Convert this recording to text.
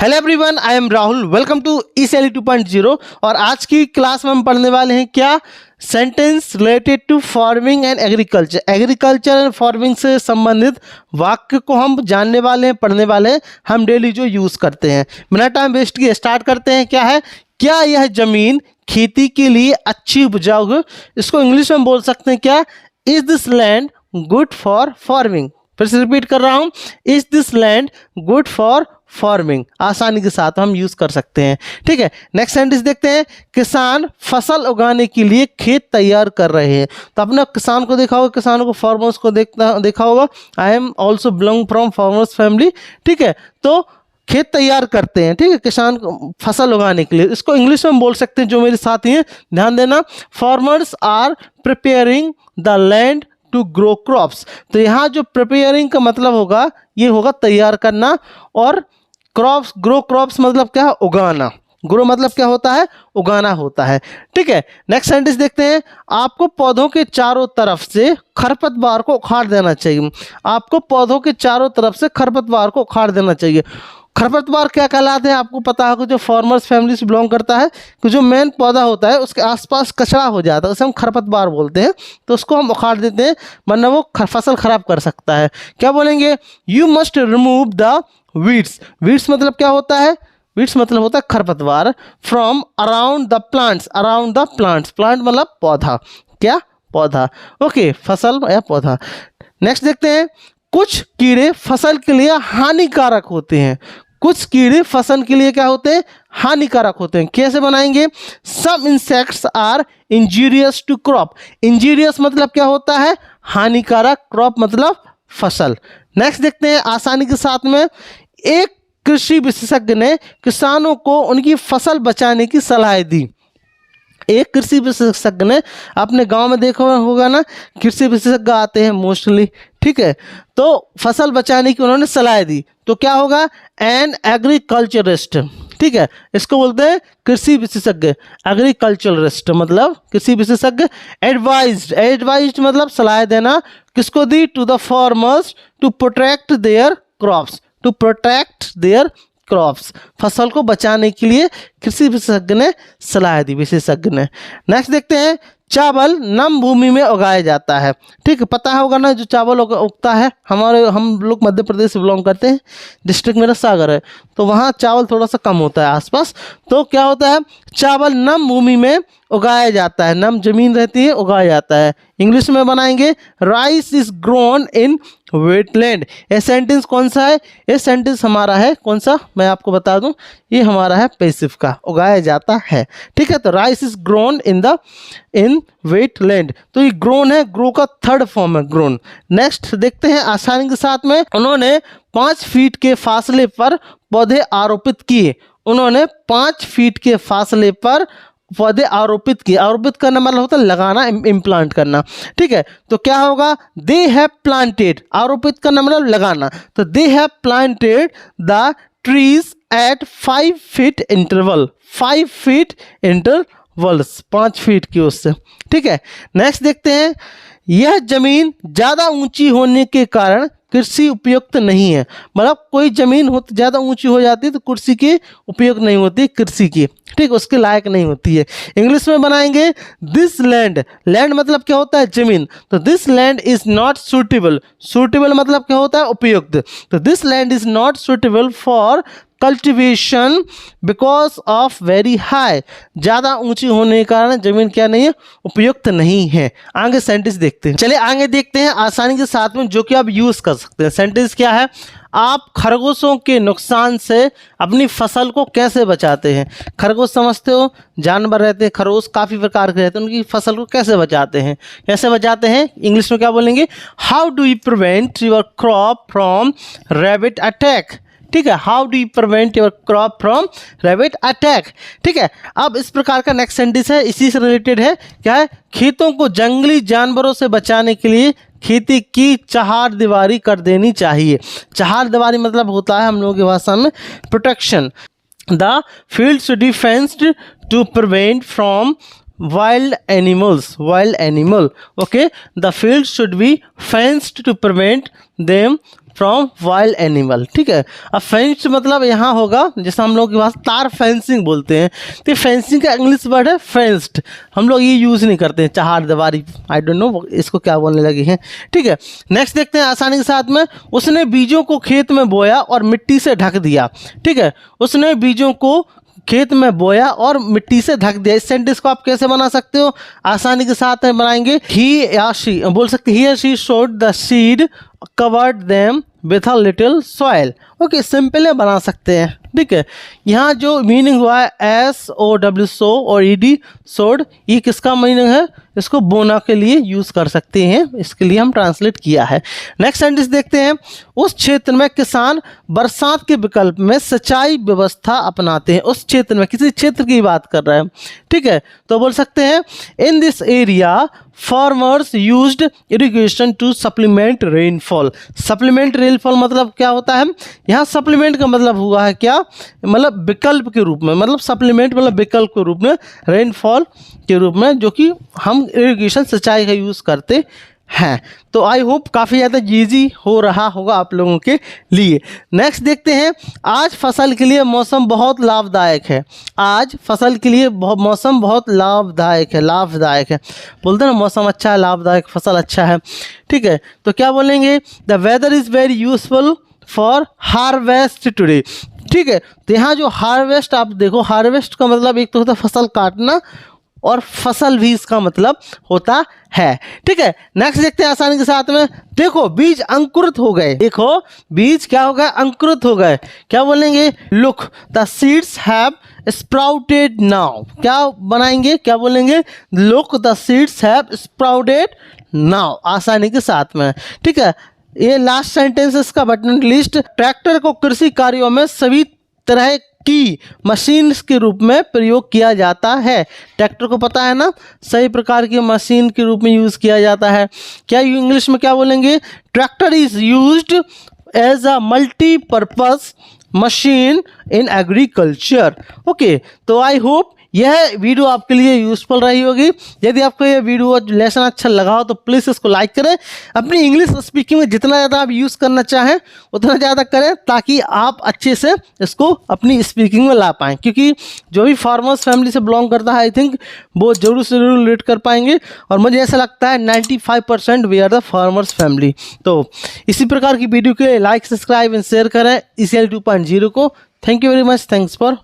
Hello everyone, I am Rahul. Welcome to ECLE 2.0। और आज की क्लास में हम पढ़ने वाले हैं क्या, sentence related to farming and agriculture. Agriculture and farming से संबंधित वाक्य को हम जानने वाले हैं, पढ़ने वाले हैं, हम डेली जो यूज़ करते हैं। बिना टाइम वेस्ट किए स्टार्ट करते हैं। क्या है, क्या यह ज़मीन खेती के लिए अच्छी उपजाऊ है? इसको इंग्लिश में बोल सकते हैं क्या, is this land good for farming. फिर से रिपीट कर रहा हूँ, is this land good for farming. आसानी के साथ हम यूज कर सकते हैं। ठीक है, नेक्स्ट सेंटेंस देखते हैं। किसान फसल उगाने के लिए खेत तैयार कर रहे हैं। तो अपने किसान को देखा होगा, किसानों को, फार्मर्स को देखा होगा। I am also belong from farmers family. ठीक है, तो खेत तैयार करते हैं। ठीक है, किसान फसल उगाने के लिए। इसको इंग्लिश में बोल सकते हैं, जो मेरे साथी हैं ध्यान देना, farmers are preparing the land to grow crops. तो यहाँ जो प्रिपेयरिंग का मतलब होगा, ये होगा तैयार करना, और क्रॉप्स, ग्रो क्रॉप्स मतलब क्या है, उगाना। ग्रो मतलब क्या होता है, उगाना होता है। ठीक है, नेक्स्ट सेंटेंस देखते हैं। आपको पौधों के चारों तरफ से खरपतवार को उखाड़ देना चाहिए। आपको पौधों के चारों तरफ से खरपतवार को उखाड़ देना चाहिए। खरपतवार क्या कहलाते हैं, आपको पता होगा, जो फार्मर्स फैमिली से बिलोंग करता है, कि जो मेन पौधा होता है उसके आसपास कचरा हो जाता है, उसे हम खरपतवार बोलते हैं। तो उसको हम उखाड़ देते हैं, वरना वो फसल खराब कर सकता है। क्या बोलेंगे, you must remove the weeds. Weeds मतलब क्या होता है, वीड्स मतलब होता है खरपतवार। From around the plants, around the plants, plant मतलब पौधा, क्या, पौधा। ओके, फसल या पौधा। नेक्स्ट देखते हैं। कुछ कीड़े फसल के लिए हानिकारक होते हैं। कुछ कीड़े फसल के लिए क्या होते हैं, हानिकारक होते हैं। कैसे बनाएंगे, some insects are injurious to crop. Injurious मतलब क्या होता है, हानिकारक, क्रॉप मतलब फसल। नेक्स्ट देखते हैं, आसानी के साथ में। एक कृषि विशेषज्ञ ने किसानों को उनकी फसल बचाने की सलाह दी। एक कृषि विशेषज्ञ ने, अपने गांव में देखा होगा ना, कृषि विशेषज्ञ आते हैं मोस्टली। ठीक है, तो फसल बचाने की उन्होंने सलाह दी। तो क्या होगा, एन एग्रीकल्चरिस्ट। ठीक है, इसको बोलते हैं कृषि विशेषज्ञ। एग्रीकल्चरिस्ट मतलब कृषि विशेषज्ञ। एडवाइज्ड, एडवाइज्ड मतलब सलाह देना। किसको दी, to the farmers to protect their crops, to protect their crops. फसल को बचाने के लिए कृषि विशेषज्ञ ने सलाह दी, विशेषज्ञ ने। नेक्स्ट देखते हैं। चावल नम भूमि में उगाया जाता है। ठीक है, पता होगा ना, जो चावल उगता है, हम लोग मध्य प्रदेश से बिलोंग करते हैं, डिस्ट्रिक्ट मेरा सागर है, तो वहाँ चावल थोड़ा सा कम होता है आसपास। तो क्या होता है, चावल नम भूमि में उगाया जाता है, नम जमीन रहती है, उगाया जाता है। इंग्लिश में बनाएंगे, rice is grown in wetland. ये सेंटेंस कौन सा है, ये सेंटेंस हमारा है कौन सा, मैं आपको बता दूं, ये हमारा है पैसिव का, उगाया जाता है। ठीक है, तो rice is grown in wetland. तो ये ग्रोन है, ग्रो का थर्ड फॉर्म है, ग्रोन। नेक्स्ट देखते हैं, आसानी के साथ में। उन्होंने 5 फीट के फासले पर पौधे आरोपित किए। उन्होंने 5 फीट के फासले पर पौधे आरोपित किए। आरोपित करना मतलब होता है लगाना, इम्प्लांट करना। ठीक है, तो क्या होगा, दे हैव प्लांटेड। आरोपित करना मतलब लगाना, तो they have planted the trees at 5 feet interval. 5 feet intervals, 5 feet की उससे। ठीक है, नेक्स्ट देखते हैं। यह जमीन ज़्यादा ऊंची होने के कारण कृषि उपयुक्त नहीं है। मतलब कोई जमीन ज़्यादा ऊंची हो जाती है तो कृषि की उपयुक्त नहीं होती, कृषि की, ठीक, उसके लायक नहीं होती है। इंग्लिश में बनाएंगे, दिस लैंड। लैंड मतलब क्या होता है, जमीन। तो this land is not suitable. Suitable मतलब क्या होता है, उपयुक्त। तो this land is not suitable for cultivation because of very high. ज़्यादा ऊंची होने के कारण जमीन क्या नहीं है, उपयुक्त नहीं है। आगे सेंटेंस देखते हैं। चलिए आगे देखते हैं, आसानी के साथ में, जो कि आप यूज़ कर सकते हैं। सेंटेंस क्या है, आप खरगोशों के नुकसान से अपनी फसल को कैसे बचाते हैं। खरगोश समझते हो, जानवर रहते हैं, खरगोश काफ़ी प्रकार के रहते हैं, उनकी फसल को कैसे बचाते हैं, कैसे बचाते हैं, इंग्लिश में क्या बोलेंगे, how do you prevent your crop from rabbit attack. ठीक है, how do you prevent your crop from rabbit attack. ठीक है, अब इस प्रकार का नेक्स्ट सेंटेंस है, इसी से रिलेटेड है। क्या है, खेतों को जंगली जानवरों से बचाने के लिए खेती की चहार दीवारी कर देनी चाहिए। चहार दीवारी मतलब होता है हम लोगों की भाषा में protection. The field should be fenced to prevent from wild animal. Okay, the field should be fenced to prevent them from wild animal. ठीक है, अब फेंस्ड मतलब यहाँ होगा जैसे हम लोग के पास तार फेंसिंग बोलते हैं, तो फेंसिंग का इंग्लिश वर्ड है फेंस्ड। हम लोग ये यूज़ नहीं करते हैं, चार दीवारी, आई डोंट नो इसको क्या बोलने लगे हैं। ठीक है, नेक्स्ट देखते हैं आसानी के साथ में। उसने बीजों को खेत में बोया और मिट्टी से ढक दिया। ठीक है, उसने बीजों को खेत में बोया और मिट्टी से ढक दिया। इस सेंटेंस को आप कैसे बना सकते हो, आसानी के साथ में बनाएंगे। ही या शी बोल सकते, ही या she showed the seed covered them with a little soil. Okay, simple है, बना सकते हैं। ठीक है, यहाँ जो मीनिंग हुआ है SOW सो और ED सोड, ये किसका मीनिंग है, इसको बोना के लिए यूज़ कर सकते हैं, इसके लिए हम ट्रांसलेट किया है। नेक्स्ट सेंटेंस देखते हैं। उस क्षेत्र में किसान बरसात के विकल्प में सिंचाई व्यवस्था अपनाते हैं। उस क्षेत्र में, किसी क्षेत्र की बात कर रहे हैं। ठीक है, तो बोल सकते हैं in this area farmers used irrigation to supplement rainfall. Supplement rainfall मतलब क्या होता है, यहाँ सप्लीमेंट का मतलब हुआ है क्या, मतलब विकल्प के रूप में, मतलब सप्लीमेंट मतलब विकल्प के रूप में, रेनफॉल के रूप में, जो कि हम इरिगेशन सिंचाई का यूज़ करते हैं। तो आई होप काफ़ी ज़्यादा ईजी हो रहा होगा आप लोगों के लिए। नेक्स्ट देखते हैं। आज फसल के लिए मौसम बहुत लाभदायक है। आज फसल के लिए मौसम बहुत लाभदायक है, लाभदायक है बोलते हैं ना, मौसम अच्छा है, लाभदायक, फसल अच्छा है। ठीक है, तो क्या बोलेंगे, the weather is very useful for harvest today. ठीक है, तो यहाँ जो हार्वेस्ट आप देखो, हार्वेस्ट का मतलब एक तो होता है फसल काटना, और फसल भी इसका मतलब होता है। ठीक है, नेक्स्ट देखते हैं आसानी के साथ में। देखो बीज अंकुरित हो गए। देखो बीज क्या हो गए, अंकुरित हो गए। क्या बोलेंगे, look the seeds have sprouted now. क्या बनाएंगे, क्या बोलेंगे, look the seeds have sprouted now, आसानी के साथ में। ठीक है, ये लास्ट सेंटेंस इसका बटन लिस्ट। ट्रैक्टर को कृषि कार्यों में सभी तरह की मशीन के रूप में प्रयोग किया जाता है। ट्रैक्टर को पता है ना, सही प्रकार की मशीन के रूप में यूज़ किया जाता है। क्या इंग्लिश में क्या बोलेंगे, tractor is used as a multipurpose machine in agriculture. Okay, तो आई होप यह वीडियो आपके लिए यूज़फुल रही होगी। यदि आपको यह वीडियो लेसन अच्छा लगा हो तो प्लीज़ इसको लाइक करें। अपनी इंग्लिश स्पीकिंग में जितना ज़्यादा आप यूज़ करना चाहें उतना ज़्यादा करें, ताकि आप अच्छे से इसको अपनी स्पीकिंग में ला पाएँ, क्योंकि जो भी फार्मर्स फैमिली से बिलोंग करता है आई थिंक वो जरूर से जरूर रिलेट कर पाएंगे। और मुझे ऐसा लगता है 95% we are the farmers family. तो इसी प्रकार की वीडियो के लाइक, सब्सक्राइब एंड शेयर करें ECL 2.0 को। Thank you very much, thanks for